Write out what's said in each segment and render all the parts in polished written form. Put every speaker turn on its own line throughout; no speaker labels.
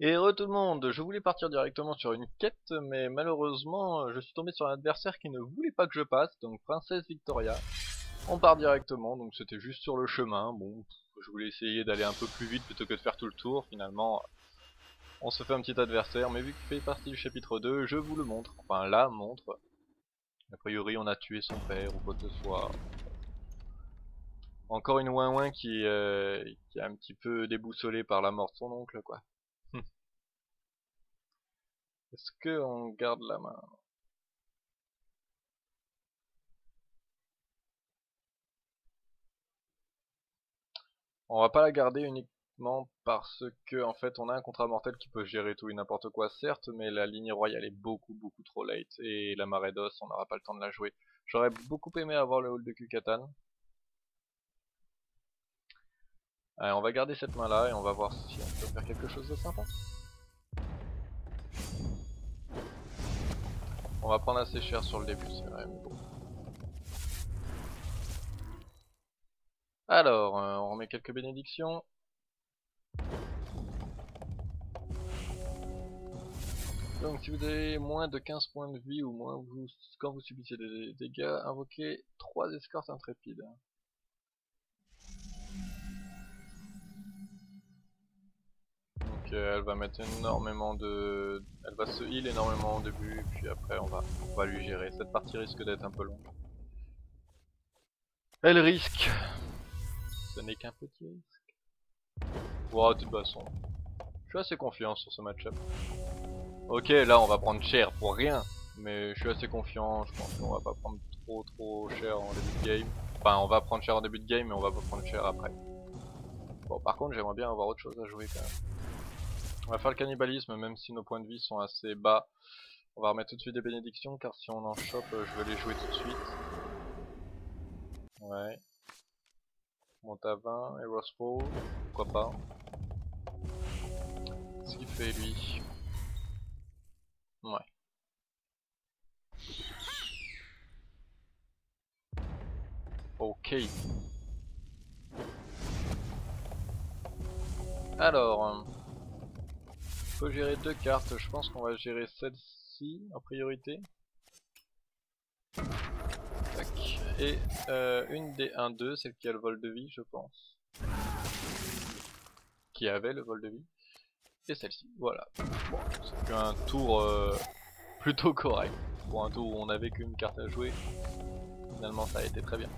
Et re tout le monde, je voulais partir directement sur une quête, mais malheureusement, je suis tombé sur un adversaire qui ne voulait pas que je passe, donc Princesse Victoria. On part directement, donc c'était juste sur le chemin. Bon, je voulais essayer d'aller un peu plus vite plutôt que de faire tout le tour. Finalement, on se fait un petit adversaire, mais vu qu'il fait partie du chapitre 2, je vous le montre. Enfin, la montre. A priori, on a tué son père ou quoi que ce soit. Encore une ouin qui est un petit peu déboussolée par la mort de son oncle, quoi. Est-ce que on garde la main? On va pas la garder uniquement parce que en fait on a un contrat mortel qui peut gérer tout et n'importe quoi certes, mais la ligne royale est beaucoup trop late et la marée d'os on n'aura pas le temps de la jouer. J'aurais beaucoup aimé avoir le hall de Kukatan. Allez, on va garder cette main là et on va voir si on peut faire quelque chose de sympa. On va prendre assez cher sur le début, c'est vrai, mais bon. Alors, on remet quelques bénédictions. Donc si vous avez moins de 15 points de vie ou moins quand vous subissez des dégâts, invoquez 3 escortes intrépides. Donc elle va mettre énormément de... Elle va se heal énormément au début, puis après on va lui gérer. Cette partie risque d'être un peu longue. Elle risque. Ce n'est qu'un petit risque. Wow, de toute façon. Je suis assez confiant sur ce match-up. Ok, là on va prendre cher pour rien. Mais je suis assez confiant, je pense qu'on va pas prendre trop cher en début de game. Enfin, on va prendre cher en début de game, mais on va pas prendre cher après. Bon, par contre, j'aimerais bien avoir autre chose à jouer quand même. On va faire le cannibalisme, même si nos points de vie sont assez bas. On va remettre tout de suite des bénédictions, car si on en chope, je vais les jouer tout de suite. Ouais. Monte à 20, Heroes Fall, pourquoi pas. Qu'est-ce qu'il fait lui? Ouais. Ok. Alors, faut gérer deux cartes, je pense qu'on va gérer celle-ci en priorité. Tac. Et une des 1-2, celle qui a le vol de vie, je pense. Qui avait le vol de vie. Et celle-ci, voilà. Bon, c'est un tour plutôt correct. Pour un tour où on avait qu'une carte à jouer, finalement ça a été très bien.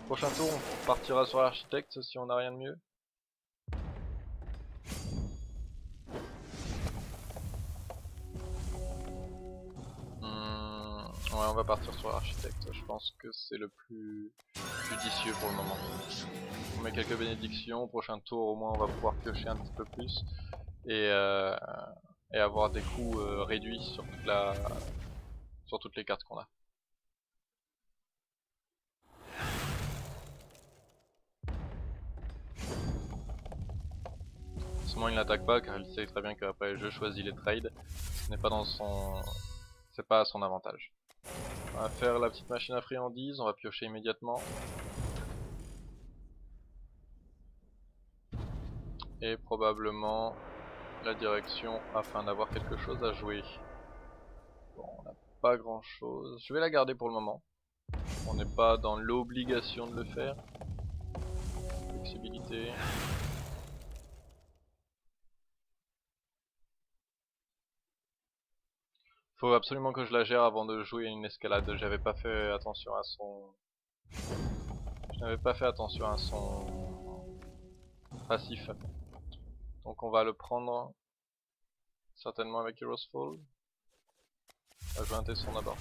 Prochain tour, on partira sur l'architecte si on n'a rien de mieux. Ouais, on va partir sur l'architecte. Je pense que c'est le plus judicieux pour le moment. On met quelques bénédictions. Au prochain tour, au moins, on va pouvoir piocher un petit peu plus et, et avoir des coups réduits sur toutes les cartes qu'on a. Forcément, il n'attaque pas car il sait très bien qu'après je choisis les trades. Ce n'est pas dans son, c'est pas à son avantage. On va faire la petite machine à friandises. On va piocher immédiatement. Et probablement la direction afin d'avoir quelque chose à jouer. Bon, on n'a pas grand chose. Je vais la garder pour le moment. On n'est pas dans l'obligation de le faire. Flexibilité. Faut absolument que je la gère avant de jouer une escalade. J'avais pas fait attention à son... Je n'avais pas fait attention à son passif. Donc on va le prendre certainement avec Heroes Fall. On va jouer un tesson d'abord.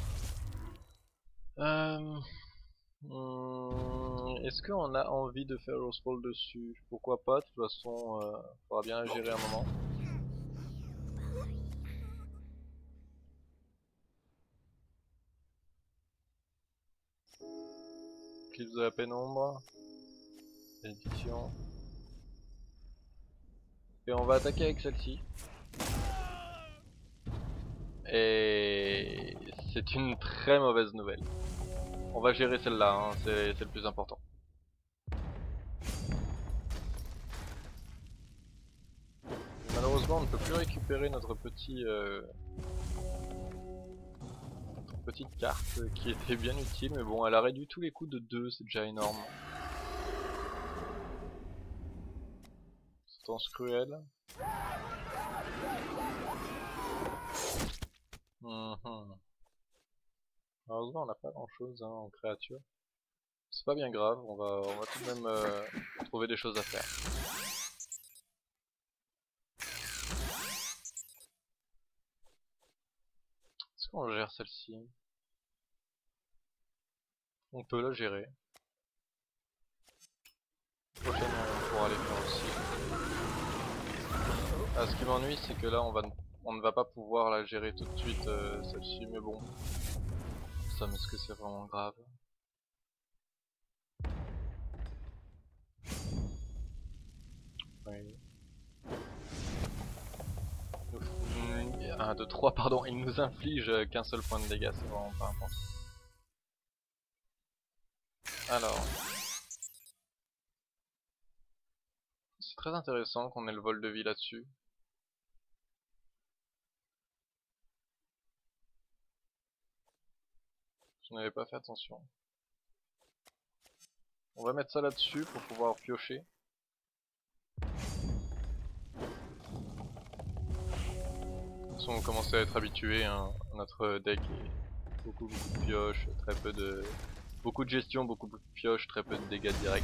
Est-ce qu'on a envie de faire Heroes Fall dessus? Pourquoi pas, de toute façon, faudra bien la gérer un moment. Clips de la pénombre. Bénédiction. Et on va attaquer avec celle-ci. Et c'est une très mauvaise nouvelle. On va gérer celle-là, hein, c'est le plus important. Malheureusement on ne peut plus récupérer notre petite carte qui était bien utile, mais bon, elle a réduit tous les coups de 2, c'est déjà énorme. Sentence cruelle. Malheureusement on n'a pas grand chose hein, en créature. C'est pas bien grave, on va tout de même trouver des choses à faire. Est-ce qu'on gère celle-ci? On peut la gérer. Prochaine on pourra les faire aussi. Ah, ce qui m'ennuie c'est que là on ne va pas pouvoir la gérer tout de suite celle-ci, mais bon. Ça, mais est-ce que c'est vraiment grave? Oui. 1, 2, 3, pardon, il nous inflige qu'un seul point de dégâts, c'est vraiment pas important. Alors, c'est très intéressant qu'on ait le vol de vie là-dessus. Je n'avais pas fait attention. On va mettre ça là-dessus pour pouvoir piocher. De toute façon, on commence à être habitué, hein. Notre deck est beaucoup de pioches, beaucoup de gestion, beaucoup de pioches, très peu de dégâts directs.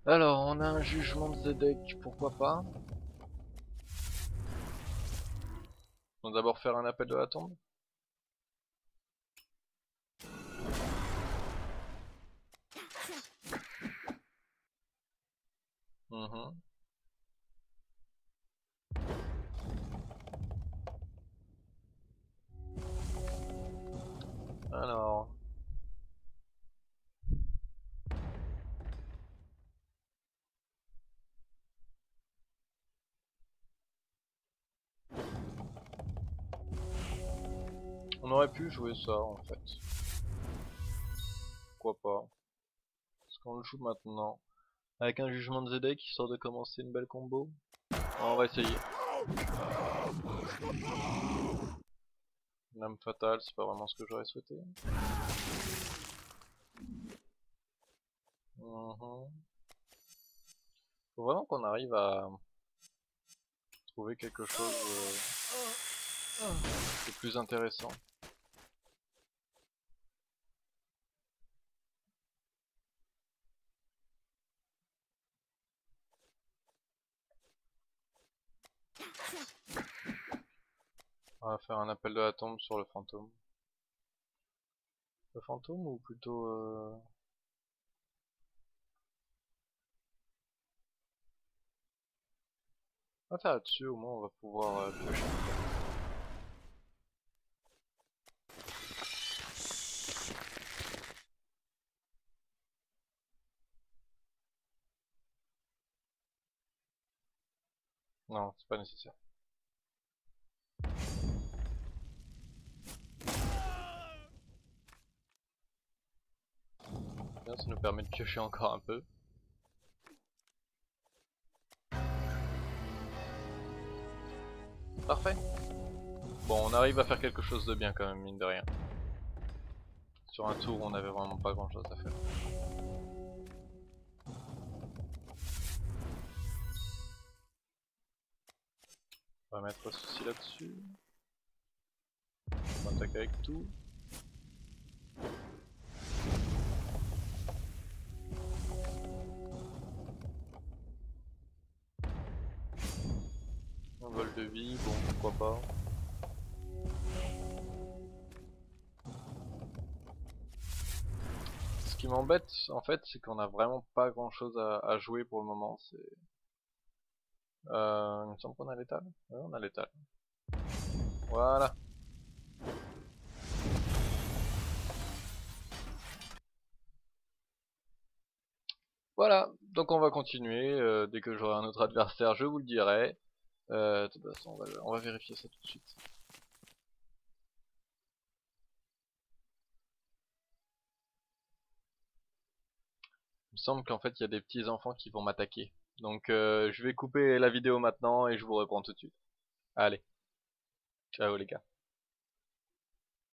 Alors, on a un jugement de Zedek, pourquoi pas. On va d'abord faire un appel de la tombe. Alors... on aurait pu jouer ça en fait. Pourquoi pas. Est-ce qu'on le joue maintenant? Avec un jugement de Zedek histoire de commencer une belle combo? On va essayer. Lame fatale, c'est pas vraiment ce que j'aurais souhaité. Faut vraiment qu'on arrive à trouver quelque chose de plus intéressant. On va faire un appel de la tombe sur le fantôme. Le fantôme ou plutôt... on va faire là-dessus, au moins on va pouvoir piocher. Non, c'est pas nécessaire. Bien, ça nous permet de piocher encore un peu. Parfait. Bon, on arrive à faire quelque chose de bien quand même, mine de rien. Sur un tour, on avait vraiment pas grand chose à faire. On va mettre ceci là-dessus. On attaque avec tout. Un vol de vie, bon pourquoi pas. Ce qui m'embête en fait c'est qu'on a vraiment pas grand chose à jouer pour le moment. Il me semble qu'on a l'étal. Ouais, on a l'étal. Voilà. Voilà, donc on va continuer. Dès que j'aurai un autre adversaire, je vous le dirai. De toute façon, on va vérifier ça tout de suite. Il me semble qu'en fait il y a des petits enfants qui vont m'attaquer. Donc je vais couper la vidéo maintenant et je vous réponds tout de suite. Allez, ciao les gars.